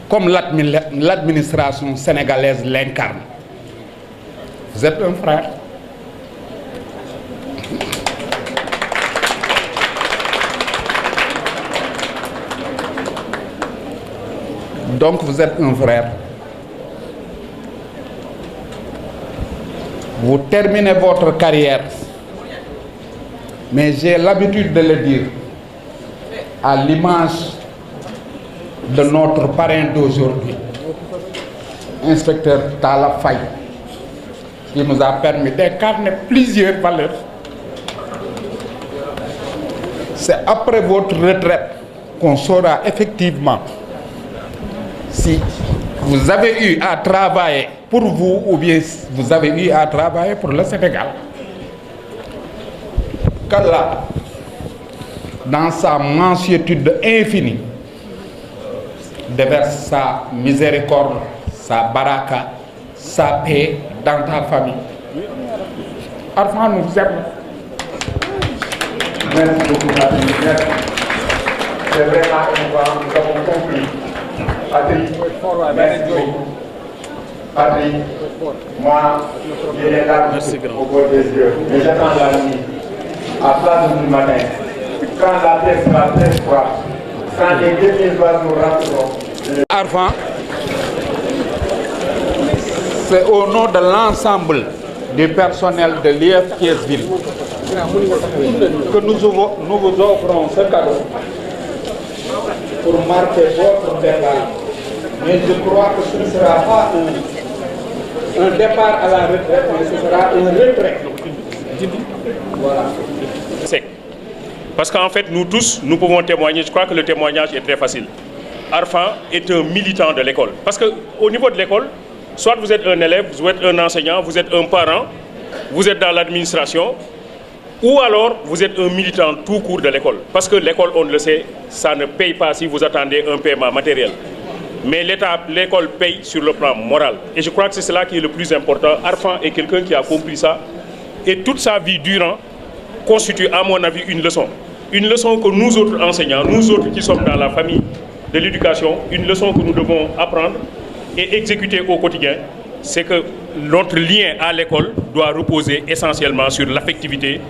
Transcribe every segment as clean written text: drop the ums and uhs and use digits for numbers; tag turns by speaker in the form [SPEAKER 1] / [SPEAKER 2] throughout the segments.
[SPEAKER 1] comme l'administration sénégalaise l'incarne. Vous êtes un frère. Donc vous êtes un frère. Vous terminez votre carrière, mais j'ai l'habitude de le dire, à l'image de notre parrain d'aujourd'hui, inspecteur Talla Faye, qui nous a permis d'incarner plusieurs valeurs. C'est après votre retraite qu'on saura effectivement si vous avez eu à travailler pour vous ou bien vous avez eu à travailler pour le Sénégal. Qu'Allah, dans sa mansuétude infinie, déverse sa miséricorde, sa baraka, sa paix dans ta famille. Arfan nous aime.
[SPEAKER 2] Merci beaucoup, Patrick. C'est vraiment nous avons compris. Patrick, merci beaucoup. Patrick, moi, j'ai les larmes au bord des yeux, mais j'attends la nuit, à place du matin, quand la terre sera très froide, quand les 2000 oiseaux rentreront.
[SPEAKER 1] Arfan, c'est au nom de l'ensemble du personnel de l'IEF Thiès-Ville que nous vous offrons ce cadeau pour marquer votre départ. Mais je crois que ce ne sera pas un départ à la retraite, mais ce sera un retrait. Voilà.
[SPEAKER 3] Parce qu'en fait, nous tous, nous pouvons témoigner. Je crois que le témoignage est très facile. Arfan est un militant de l'école. Parce qu'au niveau de l'école, soit vous êtes un élève, vous êtes un enseignant, vous êtes un parent, vous êtes dans l'administration, ou alors vous êtes un militant tout court de l'école. Parce que l'école, on le sait, ça ne paye pas si vous attendez un paiement matériel. Mais l'école paye sur le plan moral. Et je crois que c'est cela qui est le plus important. Arfan est quelqu'un qui a compris ça. Et toute sa vie durant constitue, à mon avis, une leçon. Une leçon que nous autres enseignants, nous autres qui sommes dans la famille de l'éducation, une leçon que nous devons apprendre et exécuter au quotidien, c'est que notre lien à l'école doit reposer essentiellement sur l'affectivité,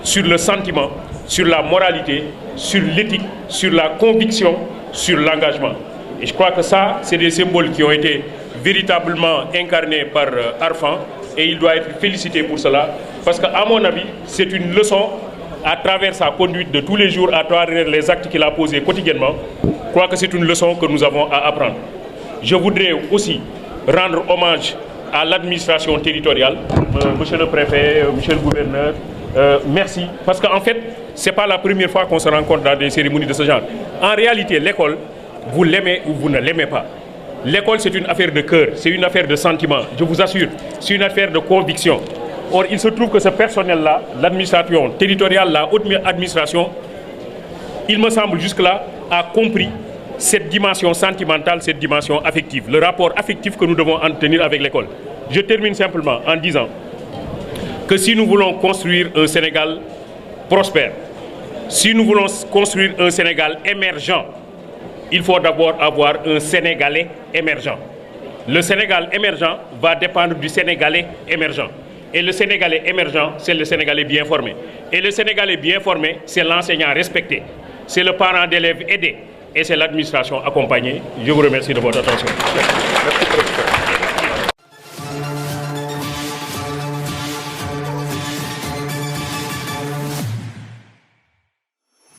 [SPEAKER 3] sur le sentiment, sur la moralité, sur l'éthique, sur la conviction, sur l'engagement. Et je crois que ça, c'est des symboles qui ont été véritablement incarnés par Arfan et il doit être félicité pour cela parce qu'à mon avis, c'est une leçon à travers sa conduite de tous les jours, à travers les actes qu'il a posés quotidiennement. Je crois que c'est une leçon que nous avons à apprendre. Je voudrais aussi rendre hommage à l'administration territoriale, monsieur le préfet, monsieur le gouverneur, merci. Parce qu'en fait, ce n'est pas la première fois qu'on se rencontre dans des cérémonies de ce genre. En réalité, l'école, vous l'aimez ou vous ne l'aimez pas. L'école, c'est une affaire de cœur, c'est une affaire de sentiment, je vous assure, c'est une affaire de conviction. Or, il se trouve que ce personnel-là, l'administration territoriale, la haute administration, il me semble jusque-là, a compris cette dimension sentimentale, cette dimension affective, le rapport affectif que nous devons entretenir avec l'école. Je termine simplement en disant que si nous voulons construire un Sénégal prospère, si nous voulons construire un Sénégal émergent, il faut d'abord avoir un Sénégalais émergent. Le Sénégal émergent va dépendre du Sénégalais émergent. Et le Sénégalais émergent, c'est le Sénégalais bien formé. Et le Sénégalais bien formé, c'est l'enseignant respecté. C'est le parent d'élève aidé. Et c'est l'administration accompagnée. Je vous remercie de votre attention. Merci, professeur.